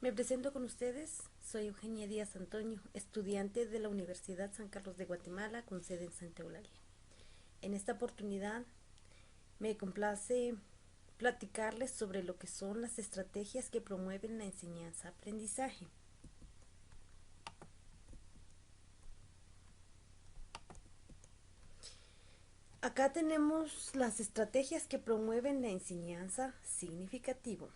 Me presento con ustedes, soy Eugenia Díaz Antonio, estudiante de la Universidad San Carlos de Guatemala con sede en Santa Eulalia. En esta oportunidad me complace platicarles sobre lo que son las estrategias que promueven la enseñanza-aprendizaje. Acá tenemos las estrategias que promueven la enseñanza significativo.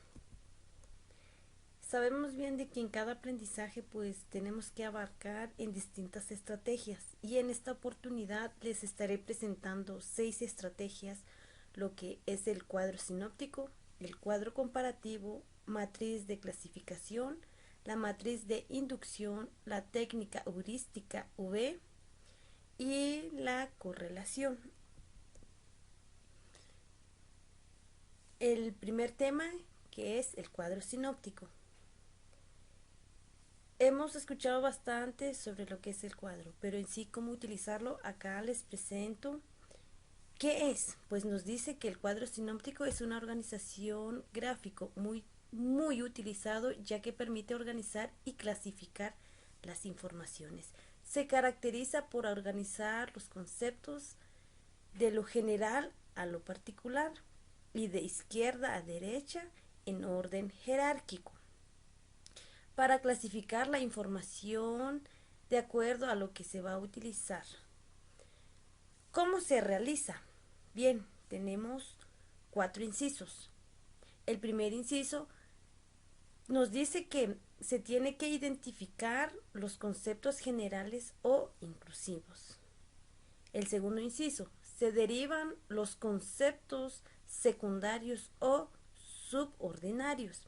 Sabemos bien de que en cada aprendizaje pues tenemos que abarcar en distintas estrategias y en esta oportunidad les estaré presentando 6 estrategias, lo que es el cuadro sinóptico, el cuadro comparativo, matriz de clasificación, la matriz de inducción, la técnica heurística V y la correlación. El primer tema que es el cuadro sinóptico. Hemos escuchado bastante sobre lo que es el cuadro, pero en sí cómo utilizarlo, acá les presento. ¿Qué es? Pues nos dice que el cuadro sinóptico es una organización gráfico muy utilizado, ya que permite organizar y clasificar las informaciones. Se caracteriza por organizar los conceptos de lo general a lo particular y de izquierda a derecha en orden jerárquico, para clasificar la información de acuerdo a lo que se va a utilizar. ¿Cómo se realiza? Bien, tenemos 4 incisos. El primer inciso nos dice que se tiene que identificar los conceptos generales o inclusivos. El segundo inciso, se derivan los conceptos secundarios o subordinarios.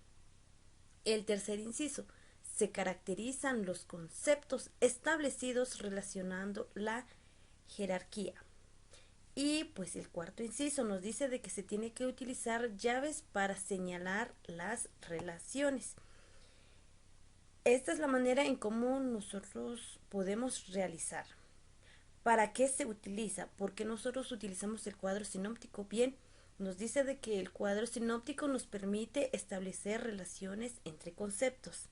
El tercer inciso, se caracterizan los conceptos establecidos relacionando la jerarquía. Y pues el cuarto inciso nos dice de que se tiene que utilizar llaves para señalar las relaciones. Esta es la manera en cómo nosotros podemos realizar. ¿Para qué se utiliza? ¿Por qué nosotros utilizamos el cuadro sinóptico? Bien, nos dice de que el cuadro sinóptico nos permite establecer relaciones entre conceptos.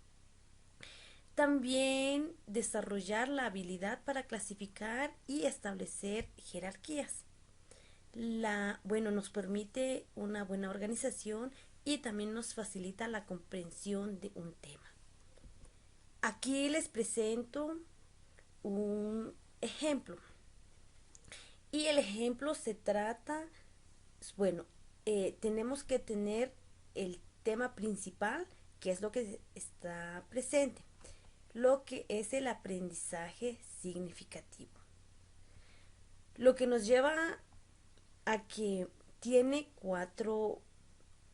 También desarrollar la habilidad para clasificar y establecer jerarquías. Nos permite una buena organización y también nos facilita la comprensión de un tema. Aquí les presento un ejemplo. Y el ejemplo se trata, bueno, tenemos que tener el tema principal, que es lo que está presente, lo que es el aprendizaje significativo. Lo que nos lleva a que tiene 4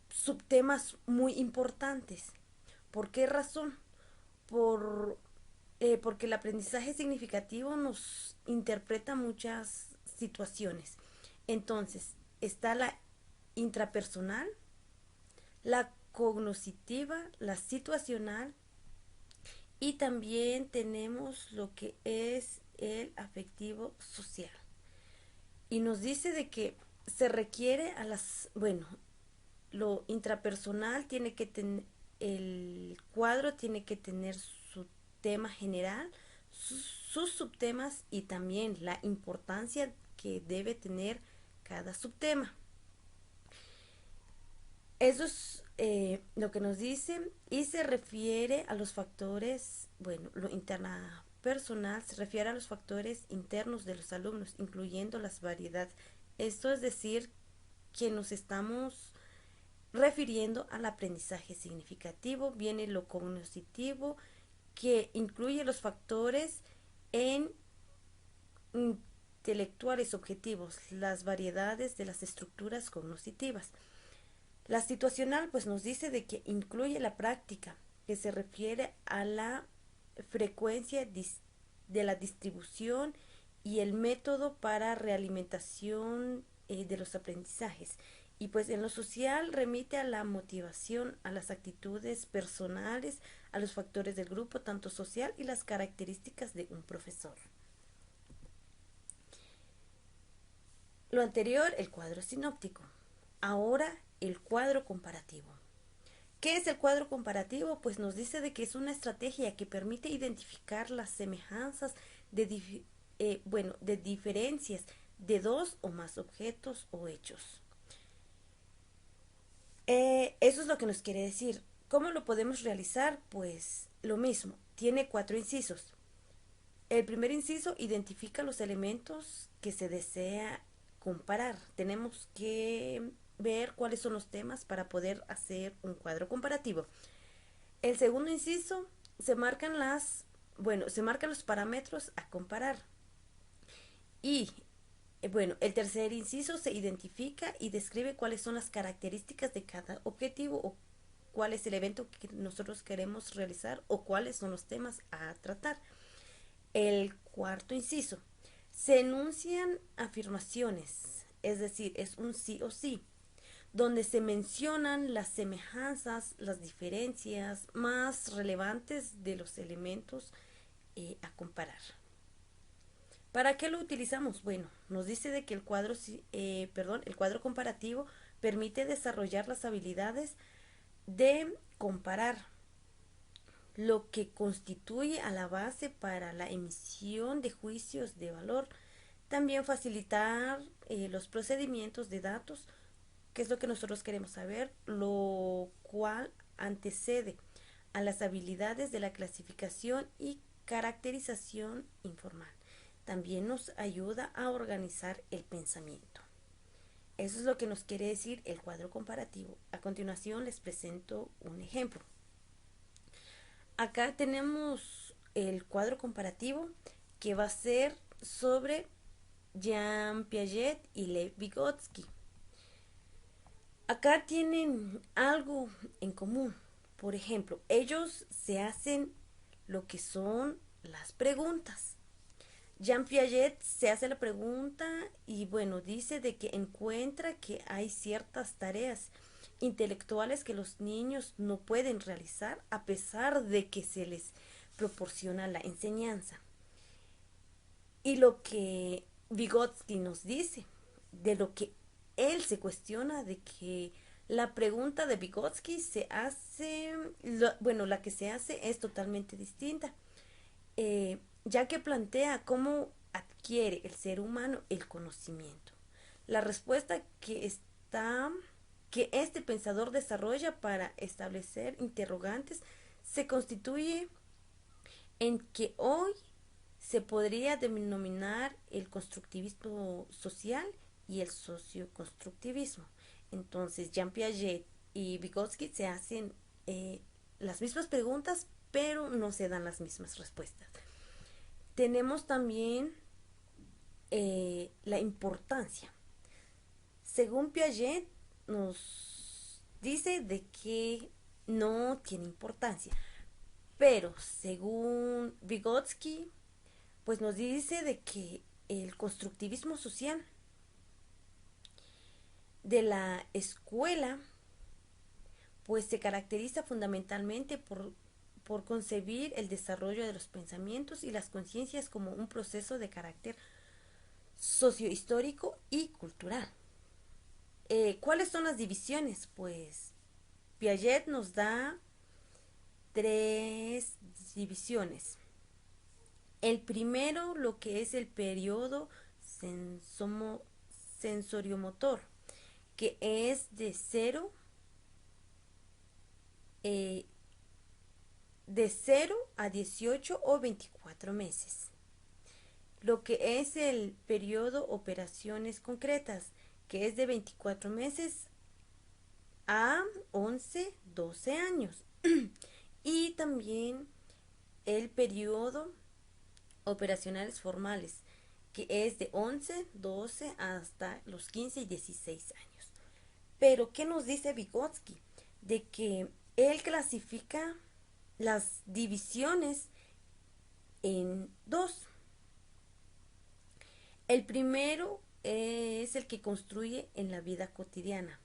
subtemas muy importantes. ¿Por qué razón? Porque el aprendizaje significativo nos interpreta muchas situaciones. Entonces, está la intrapersonal, la cognoscitiva, la situacional y también tenemos lo que es el afectivo social. Y nos dice de que se requiere lo intrapersonal tiene que tener, el cuadro tiene que tener su tema general, sus subtemas y también la importancia que debe tener cada subtema. Eso es lo que nos dice y se refiere a los factores, lo interna personal se refiere a los factores internos de los alumnos, incluyendo las variedades. Esto es decir, que nos estamos refiriendo al aprendizaje significativo. Viene lo cognitivo, que incluye los factores en intelectuales objetivos, las variedades de las estructuras cognitivas. La situacional pues nos dice de que incluye la práctica, que se refiere a la frecuencia de la distribución y el método para realimentación de los aprendizajes. Y pues en lo social remite a la motivación, a las actitudes personales, a los factores del grupo, tanto social y las características de un profesor. Lo anterior, el cuadro sinóptico. Ahora, el cuadro comparativo. ¿Qué es el cuadro comparativo? Pues nos dice de que es una estrategia que permite identificar las semejanzas de diferencias de dos o más objetos o hechos. Eso es lo que nos quiere decir. ¿Cómo lo podemos realizar? Pues lo mismo, tiene 4 incisos. El primer inciso identifica los elementos que se desea comparar. Tenemos que ver cuáles son los temas para poder hacer un cuadro comparativo. El segundo inciso se marcan se marcan los parámetros a comparar. Y el tercer inciso se identifica y describe cuáles son las características de cada objetivo o cuál es el evento que nosotros queremos realizar o cuáles son los temas a tratar. El cuarto inciso, se enuncian afirmaciones, es decir, es un sí o sí, donde se mencionan las semejanzas, las diferencias más relevantes de los elementos a comparar. ¿Para qué lo utilizamos? Bueno, nos dice de que el cuadro comparativo permite desarrollar las habilidades de comparar, lo que constituye a la base para la emisión de juicios de valor. También facilitar los procedimientos de datos, que es lo que nosotros queremos saber, lo cual antecede a las habilidades de la clasificación y caracterización informal. También nos ayuda a organizar el pensamiento. Eso es lo que nos quiere decir el cuadro comparativo. A continuación les presento un ejemplo. Acá tenemos el cuadro comparativo que va a ser sobre Jean Piaget y Lev Vygotsky. Acá tienen algo en común. Por ejemplo, ellos se hacen lo que son las preguntas. Jean Piaget se hace la pregunta y dice de que encuentra que hay ciertas tareas intelectuales que los niños no pueden realizar a pesar de que se les proporciona la enseñanza. Y lo que Vygotsky nos dice, de lo que él se cuestiona, de que la pregunta de Vygotsky la que se hace es totalmente distinta, ya que plantea cómo adquiere el ser humano el conocimiento. La respuesta que este pensador desarrolla para establecer interrogantes se constituye en que hoy se podría denominar el constructivismo social y el socioconstructivismo. Entonces, Jean Piaget y Vygotsky se hacen las mismas preguntas, pero no se dan las mismas respuestas. Tenemos también la importancia. Según Piaget, nos dice de que no tiene importancia, pero según Vygotsky, pues nos dice de que el constructivismo social de la escuela pues se caracteriza fundamentalmente por concebir el desarrollo de los pensamientos y las conciencias como un proceso de carácter sociohistórico y cultural. ¿Cuáles son las divisiones? Pues Piaget nos da 3 divisiones. El primero, lo que es el periodo sensoriomotor, que es eh, de 0 a 18 o 24 meses. Lo que es el periodo operaciones concretas, que es de 24 meses a 11, 12 años. Y también el periodo operacionales formales, que es de 11, 12 hasta los 15 y 16 años. Pero, ¿qué nos dice Vygotsky? De que él clasifica las divisiones en 2. El primero es el que construye en la vida cotidiana,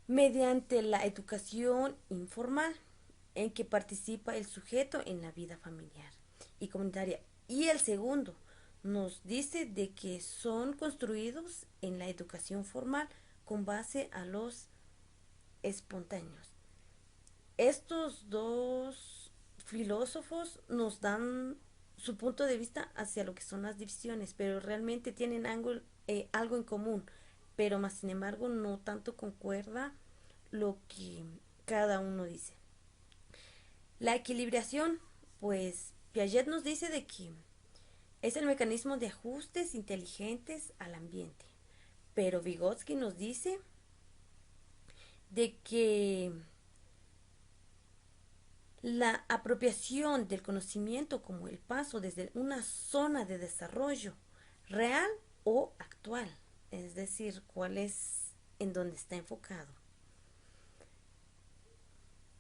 mediante la educación informal, en que participa el sujeto en la vida familiar y comunitaria. Y el segundo nos dice de que son construidos en la educación formal con base a los espontáneos. Estos dos filósofos nos dan su punto de vista hacia lo que son las divisiones, pero realmente tienen algo en común, pero más sin embargo no tanto concuerda lo que cada uno dice. La equilibración, pues Piaget nos dice de que es el mecanismo de ajustes inteligentes al ambiente, pero Vygotsky nos dice de que la apropiación del conocimiento como el paso desde una zona de desarrollo real o actual, es decir, cuál es en donde está enfocado.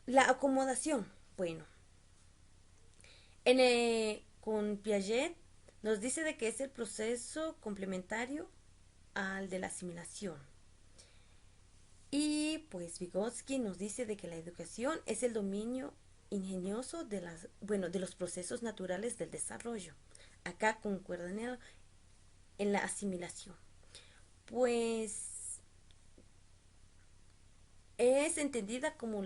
La acomodación, bueno, con Piaget nos dice de que es el proceso complementario al de la asimilación. Y pues Vygotsky nos dice de que la educación es el dominio ingenioso de los procesos naturales del desarrollo. Acá concuerdan en la asimilación. Pues es entendida como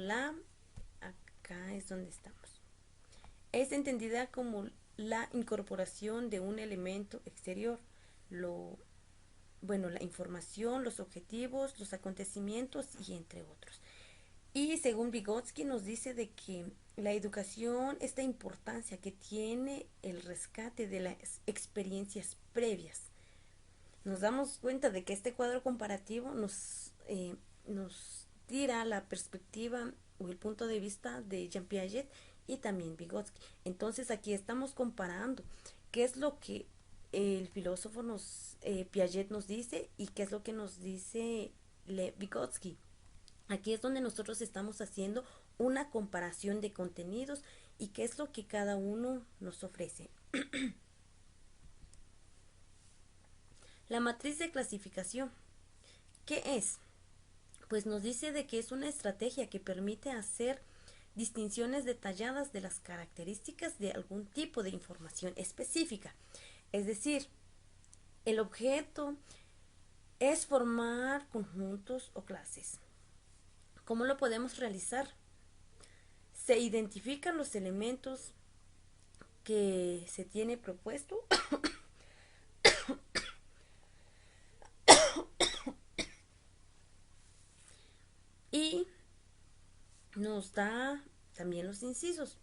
acá es donde estamos. Es entendida como la incorporación de un elemento exterior, la información, los objetivos, los acontecimientos y entre otros. Y según Vygotsky nos dice de que la educación, esta importancia que tiene el rescate de las experiencias previas. Nos damos cuenta de que este cuadro comparativo nos tira la perspectiva o el punto de vista de Jean Piaget y también Vygotsky. Entonces aquí estamos comparando qué es lo que el filósofo Piaget nos dice y qué es lo que nos dice Vygotsky. Aquí es donde nosotros estamos haciendo una comparación de contenidos y qué es lo que cada uno nos ofrece. La matriz de clasificación, ¿qué es? Pues nos dice de que es una estrategia que permite hacer distinciones detalladas de las características de algún tipo de información específica. Es decir, el objeto es formar conjuntos o clases. ¿Cómo lo podemos realizar? Se identifican los elementos que se tiene propuesto y nos da también los incisos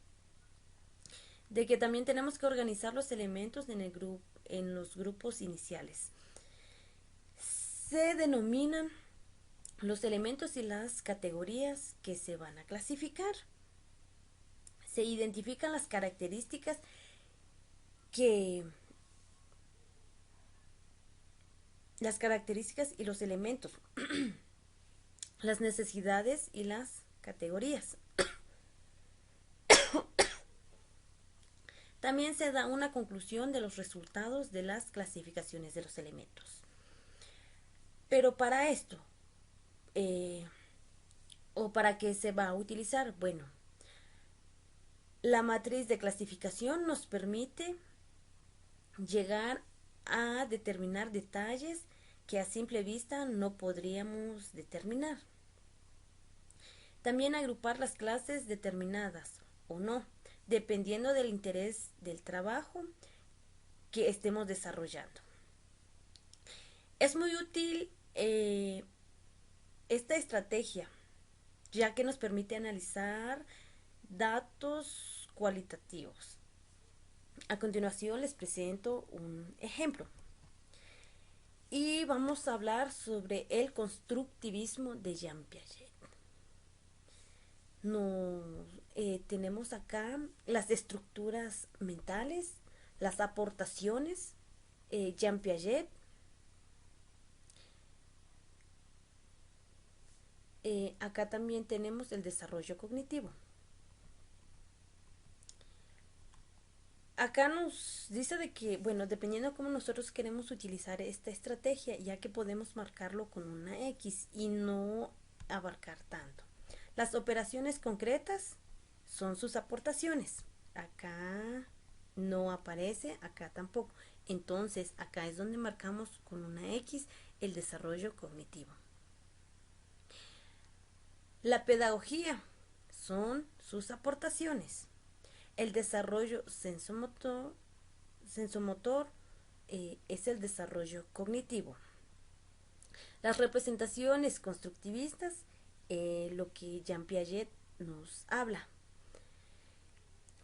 de que también tenemos que organizar los elementos en los grupos iniciales. Se denominan los elementos y las categorías que se van a clasificar. Se identifican las características y los elementos, las necesidades y las categorías. También se da una conclusión de los resultados de las clasificaciones de los elementos. Pero para esto, ¿o para qué se va a utilizar? Bueno, la matriz de clasificación nos permite llegar a determinar detalles que a simple vista no podríamos determinar. También agrupar las clases determinadas o no, dependiendo del interés del trabajo que estemos desarrollando. Es muy útil esta estrategia, ya que nos permite analizar datos cualitativos. A continuación les presento un ejemplo. Y vamos a hablar sobre el constructivismo de Jean Piaget. Tenemos acá las estructuras mentales, las aportaciones, Jean Piaget. Acá también tenemos el desarrollo cognitivo. Acá nos dice de que, bueno, dependiendo de cómo nosotros queremos utilizar esta estrategia, ya que podemos marcarlo con una X y no abarcar tanto. Las operaciones concretas son sus aportaciones. Acá no aparece, acá tampoco. Entonces, acá es donde marcamos con una X el desarrollo cognitivo. La pedagogía son sus aportaciones. El desarrollo sensomotor es el desarrollo cognitivo. Las representaciones constructivistas, lo que Jean Piaget nos habla.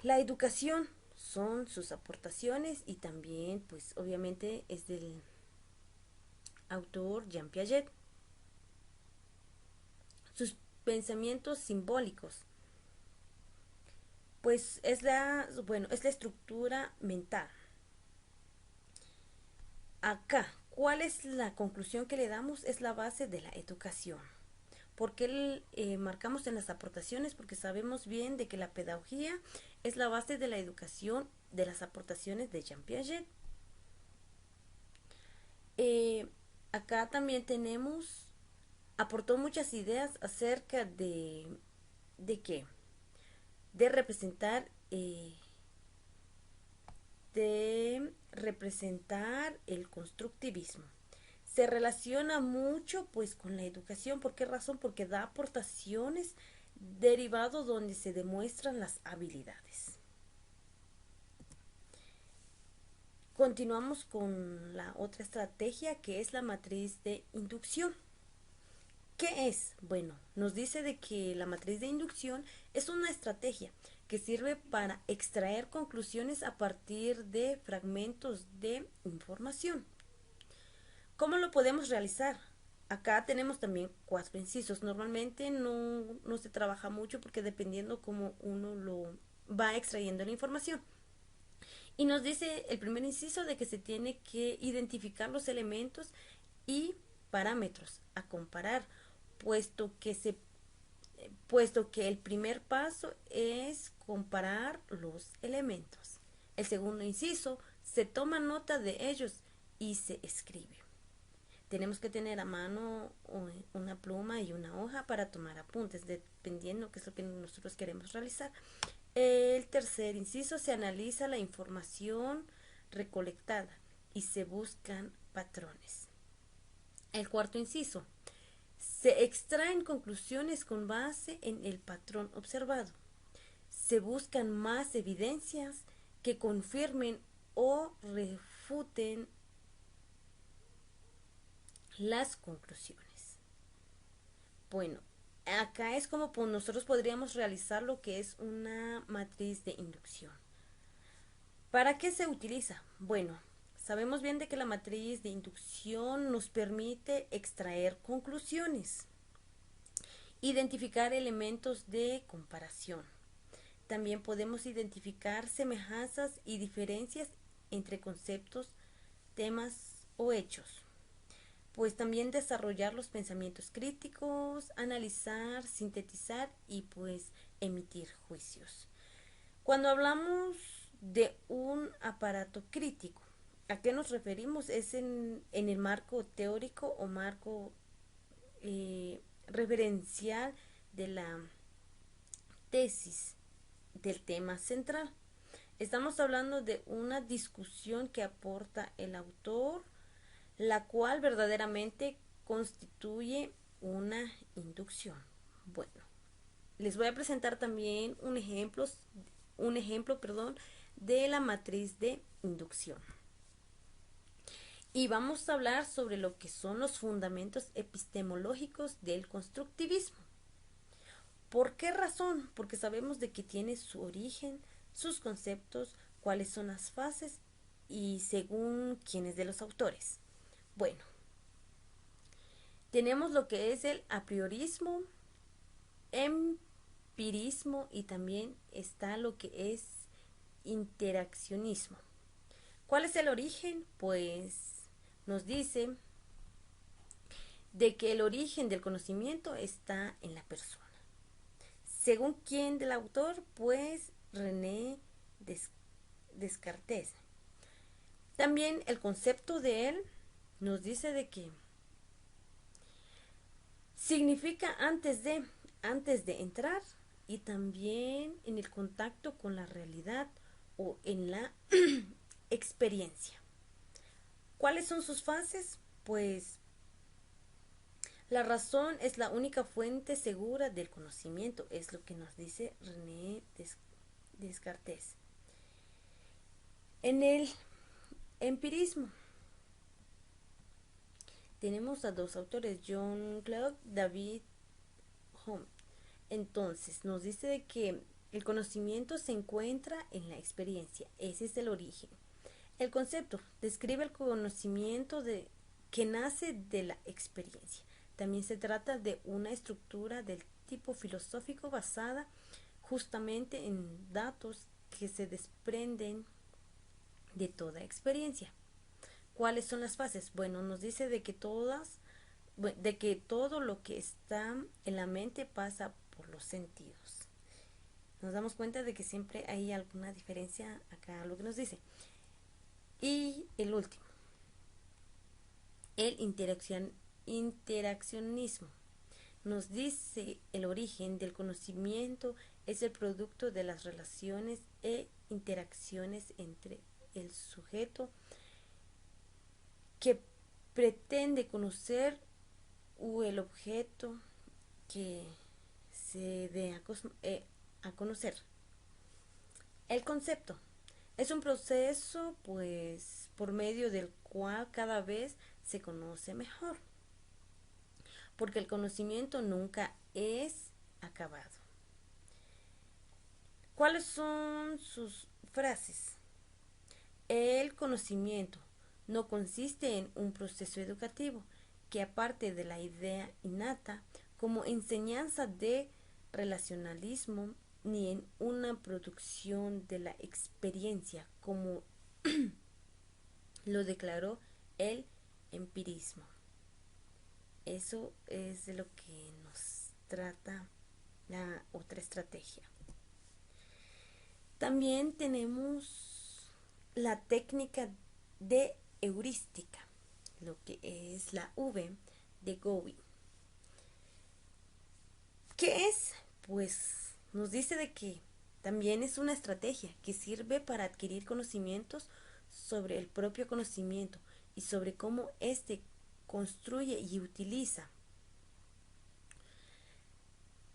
La educación son sus aportaciones y también, pues obviamente, es del autor Jean Piaget. Sus pensamientos simbólicos, pues es es la estructura mental. Acá, ¿cuál es la conclusión que le damos? Es la base de la educación. ¿Por qué marcamos en las aportaciones? Porque sabemos bien de que la pedagogía es la base de la educación de las aportaciones de Jean Piaget. Acá también aportó muchas ideas acerca ¿de qué? De representar el constructivismo. Se relaciona mucho pues con la educación. ¿Por qué razón? Porque da aportaciones derivados donde se demuestran las habilidades. Continuamos con la otra estrategia que es la matriz de inducción. ¿Qué es? Bueno, nos dice de que la matriz de inducción es una estrategia que sirve para extraer conclusiones a partir de fragmentos de información. ¿Cómo lo podemos realizar? Acá tenemos también 4 incisos. Normalmente no se trabaja mucho porque dependiendo cómo uno lo va extrayendo la información. Y nos dice el primer inciso de que se tiene que identificar los elementos y parámetros a comparar, puesto que el primer paso es comparar los elementos. El segundo inciso, se toma nota de ellos y se escribe. Tenemos que tener a mano una pluma y una hoja para tomar apuntes, dependiendo qué es lo que nosotros queremos realizar. El tercer inciso, se analiza la información recolectada y se buscan patrones. El cuarto inciso, se extraen conclusiones con base en el patrón observado. Se buscan más evidencias que confirmen o refuten las conclusiones. Bueno, acá es como nosotros podríamos realizar lo que es una matriz de inducción. ¿Para qué se utiliza? Bueno, sabemos bien de que la matriz de inducción nos permite extraer conclusiones, identificar elementos de comparación. También podemos identificar semejanzas y diferencias entre conceptos, temas o hechos. Pues también desarrollar los pensamientos críticos, analizar, sintetizar y pues emitir juicios. Cuando hablamos de un aparato crítico, ¿a qué nos referimos? Es en el marco teórico o marco referencial de la tesis del tema central. Estamos hablando de una discusión que aporta el autor, la cual verdaderamente constituye una inducción. Bueno, les voy a presentar también un ejemplo, de la matriz de inducción. Y vamos a hablar sobre lo que son los fundamentos epistemológicos del constructivismo. ¿Por qué razón? Porque sabemos de que tiene su origen, sus conceptos, cuáles son las fases y según quiénes de los autores. Bueno, tenemos lo que es el apriorismo, empirismo y también está lo que es interaccionismo. ¿Cuál es el origen? Pues nos dice de que el origen del conocimiento está en la persona. Según quién del autor, pues René Descartes. También el concepto de él nos dice de que significa antes de entrar y también en el contacto con la realidad o en la experiencia. ¿Cuáles son sus fases? Pues La razón es la única fuente segura del conocimiento, es lo que nos dice René Descartes. En el empirismo tenemos a dos autores, John Clark, David Hume. Entonces, nos dice de que el conocimiento se encuentra en la experiencia, ese es el origen. El concepto describe el conocimiento que nace de la experiencia. También se trata de una estructura del tipo filosófico basada justamente en datos que se desprenden de toda experiencia. ¿Cuáles son las fases? Bueno, nos dice de que todo lo que está en la mente pasa por los sentidos. Nos damos cuenta de que siempre hay alguna diferencia acá lo que nos dice. Y el último, el interaccionismo. Nos dice el origen del conocimiento es el producto de las relaciones e interacciones entre el sujeto que pretende conocer o el objeto que se dé a conocer. El concepto es un proceso pues por medio del cual cada vez se conoce mejor, porque el conocimiento nunca es acabado. ¿Cuáles son sus frases? El conocimiento no consiste en un proceso educativo que aparte de la idea innata como enseñanza de relacionalismo ni en una producción de la experiencia como lo declaró el empirismo. Eso es de lo que nos trata la otra estrategia. También tenemos la técnica de heurística, lo que es la V de Gowing. ¿Qué es? Pues nos dice de que también es una estrategia que sirve para adquirir conocimientos sobre el propio conocimiento y sobre cómo éste construye y utiliza.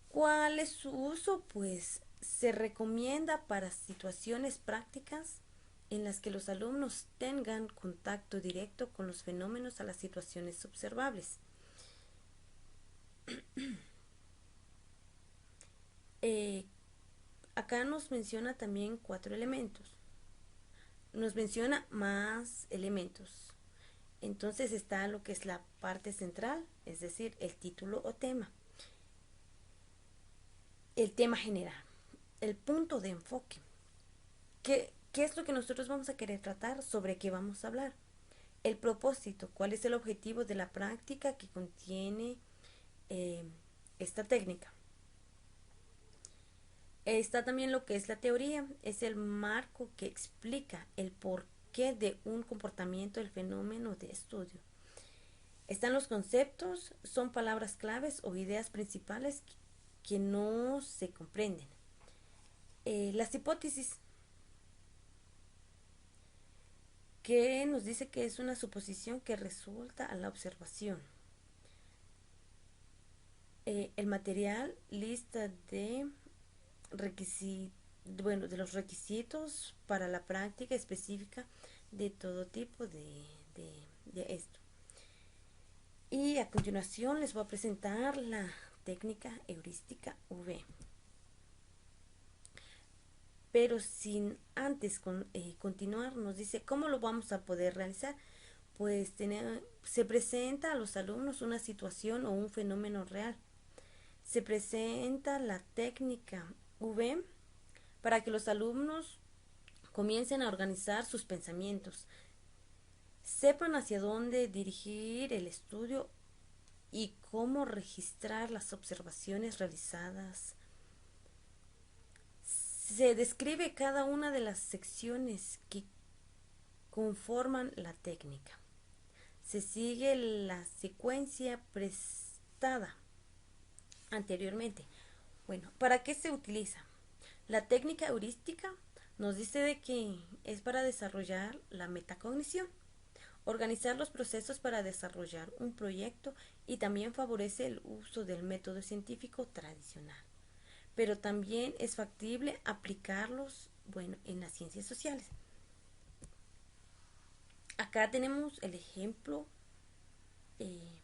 ¿Cuál es su uso? Pues se recomienda para situaciones prácticas en las que los alumnos tengan contacto directo con los fenómenos a las situaciones observables. Eh, Acá nos menciona también 4 elementos. Nos menciona más elementos. Entonces está lo que es la parte central, es decir, el título o tema. El tema general, el punto de enfoque. ¿Qué es lo que nosotros vamos a querer tratar? ¿Sobre qué vamos a hablar? El propósito, cuál es el objetivo de la práctica que contiene esta técnica. Está también lo que es la teoría, es el marco que explica el porqué de un comportamiento del fenómeno de estudio. Están los conceptos, son palabras claves o ideas principales que no se comprenden. Las hipótesis, que nos dice que es una suposición que resulta a la observación. El material, lista de de los requisitos para la práctica específica de todo tipo de esto. Y a continuación les voy a presentar la técnica heurística V. Pero sin antes continuar, nos dice cómo lo vamos a poder realizar. Pues se presenta a los alumnos una situación o un fenómeno real. Se presenta la técnica V para que los alumnos comiencen a organizar sus pensamientos, sepan hacia dónde dirigir el estudio y cómo registrar las observaciones realizadas. Se describe cada una de las secciones que conforman la técnica. Se sigue la secuencia prestada anteriormente. Bueno, ¿para qué se utiliza? La técnica heurística nos dice de que es para desarrollar la metacognición organizar los procesos para desarrollar un proyecto y también favorece el uso del método científico tradicional. Pero también es factible aplicarlos, bueno, en las ciencias sociales. Acá tenemos el ejemplo eh,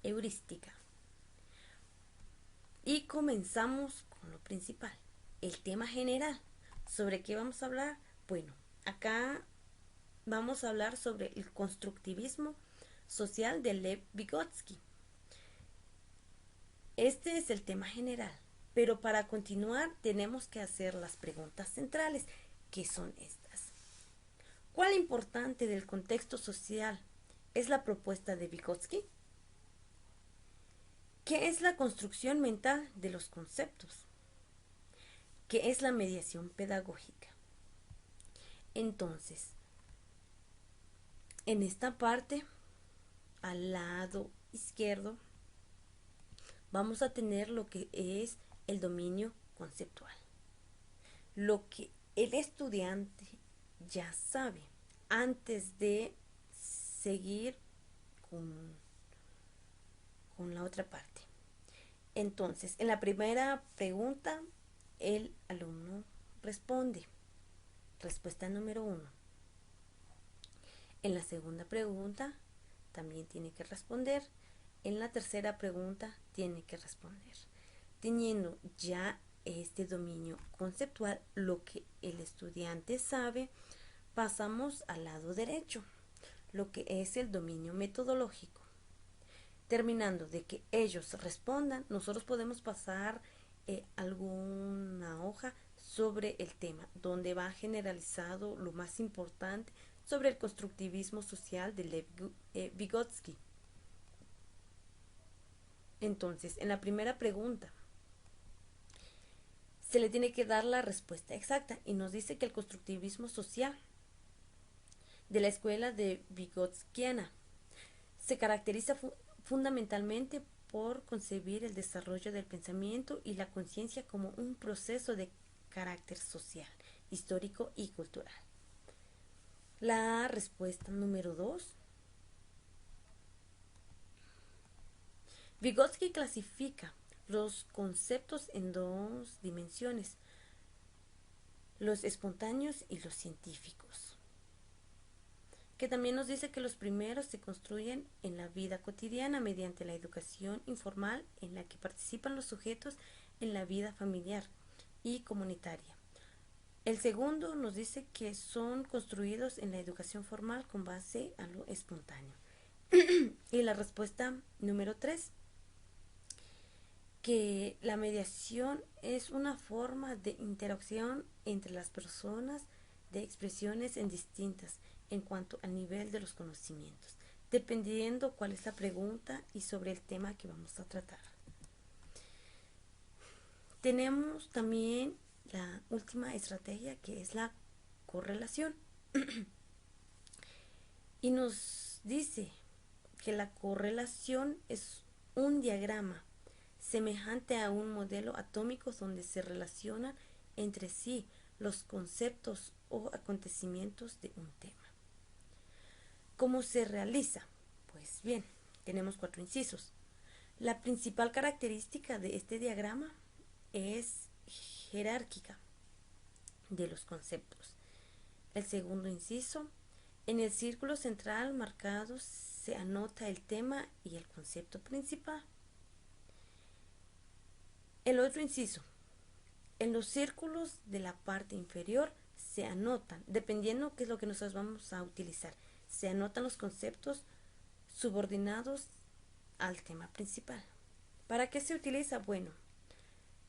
heurística. Y comenzamos con lo principal, el tema general. ¿Sobre qué vamos a hablar? Bueno, acá vamos a hablar sobre el constructivismo social de Lev Vygotsky. Este es el tema general, pero para continuar tenemos que hacer las preguntas centrales, que son estas. ¿Cuál importante del contexto social es la propuesta de Vygotsky? ¿Qué es la construcción mental de los conceptos? ¿Qué es la mediación pedagógica? Entonces, en esta parte, al lado izquierdo, vamos a tener lo que es el dominio conceptual. Lo que el estudiante ya sabe antes de seguir con la otra parte. Entonces, en la primera pregunta, el alumno responde. Respuesta número 1. En la segunda pregunta, también tiene que responder. En la tercera pregunta, tiene que responder. Teniendo ya este dominio conceptual, lo que el estudiante sabe, pasamos al lado derecho, lo que es el dominio metodológico. Terminando de que ellos respondan, nosotros podemos pasar alguna hoja sobre el tema, donde va generalizado lo más importante sobre el constructivismo social de Lev Vygotsky. Entonces, en la primera pregunta, se le tiene que dar la respuesta exacta y nos dice que el constructivismo social de la escuela de Vygotskiana se caracteriza fundamentalmente por concebir el desarrollo del pensamiento y la conciencia como un proceso de carácter social, histórico y cultural. La respuesta número 2. Vygotsky clasifica los conceptos en dos dimensiones, los espontáneos y los científicos, que también nos dice que los primeros se construyen en la vida cotidiana mediante la educación informal en la que participan los sujetos en la vida familiar y comunitaria. El segundo nos dice que son construidos en la educación formal con base a lo espontáneo. Y la respuesta número 3, que la mediación es una forma de interacción entre las personas de expresiones en distintas en cuanto al nivel de los conocimientos, dependiendo cuál es la pregunta y sobre el tema que vamos a tratar. Tenemos también la última estrategia, que es la correlación. Y nos dice que la correlación es un diagrama semejante a un modelo atómico donde se relacionan entre sí los conceptos o acontecimientos de un tema. ¿Cómo se realiza? Pues bien, tenemos 4 incisos. La principal característica de este diagrama es jerárquica de los conceptos. El segundo inciso, en el círculo central marcado se anota el tema y el concepto principal. El otro inciso, en los círculos de la parte inferior se anotan, dependiendo qué es lo que nosotros vamos a utilizar, se anotan los conceptos subordinados al tema principal. ¿Para qué se utiliza? Bueno,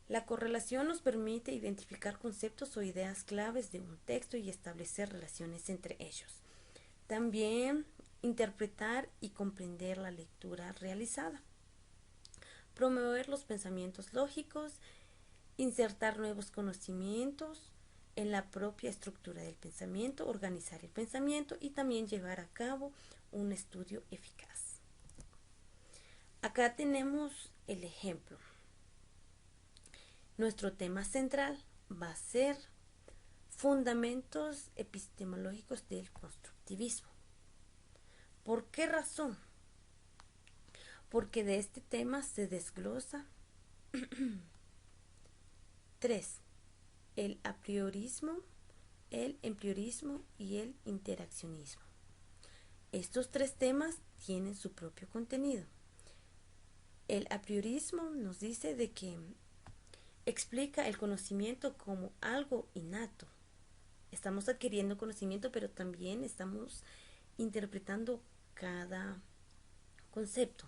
la correlación nos permite identificar conceptos o ideas claves de un texto y establecer relaciones entre ellos. También interpretar y comprender la lectura realizada. Promover los pensamientos lógicos, insertar nuevos conocimientos en la propia estructura del pensamiento, organizar el pensamiento y también llevar a cabo un estudio eficaz. Acá tenemos el ejemplo. Nuestro tema central va a ser fundamentos epistemológicos del constructivismo. ¿Por qué razón? Porque de este tema se desglosa 3: el apriorismo, el empirismo y el interaccionismo. Estos tres temas tienen su propio contenido. El apriorismo nos dice de que explica el conocimiento como algo innato. Estamos adquiriendo conocimiento, pero también estamos interpretando cada concepto.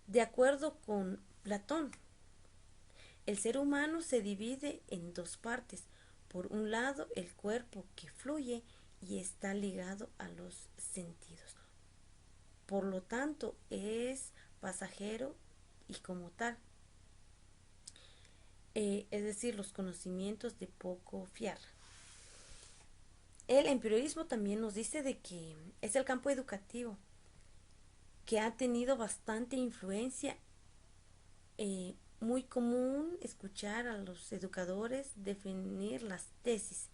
De acuerdo con Platón, el ser humano se divide en dos partes. Por un lado, el cuerpo que fluye y está ligado a los sentidos. Por lo tanto, es pasajero y como tal. Es decir, los conocimientos de poco fiar. El empirismo también nos dice de que es el campo educativo que ha tenido bastante influencia. Muy común escuchar a los educadores definir las tesis.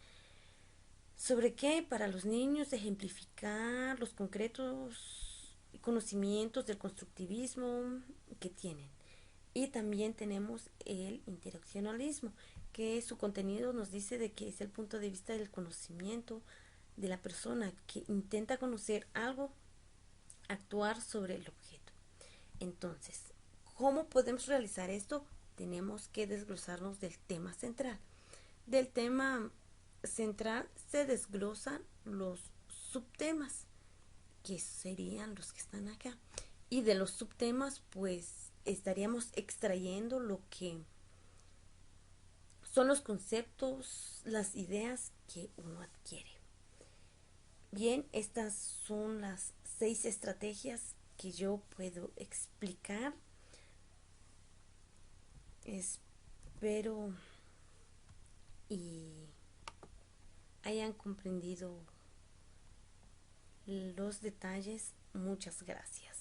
¿Sobre qué? Para los niños ejemplificar los concretos conocimientos del constructivismo que tienen. Y también tenemos el interaccionalismo, que su contenido nos dice de que es el punto de vista del conocimiento de la persona que intenta conocer algo, actuar sobre el objeto. Entonces, ¿cómo podemos realizar esto? Tenemos que desglosarnos del tema central. Del tema central se desglosan los subtemas, que serían los que están acá. Y de los subtemas, pues estaríamos extrayendo lo que son los conceptos, las ideas que uno adquiere. Bien, estas son las 6 estrategias que yo puedo explicar. Espero y hayan comprendido los detalles. Muchas gracias.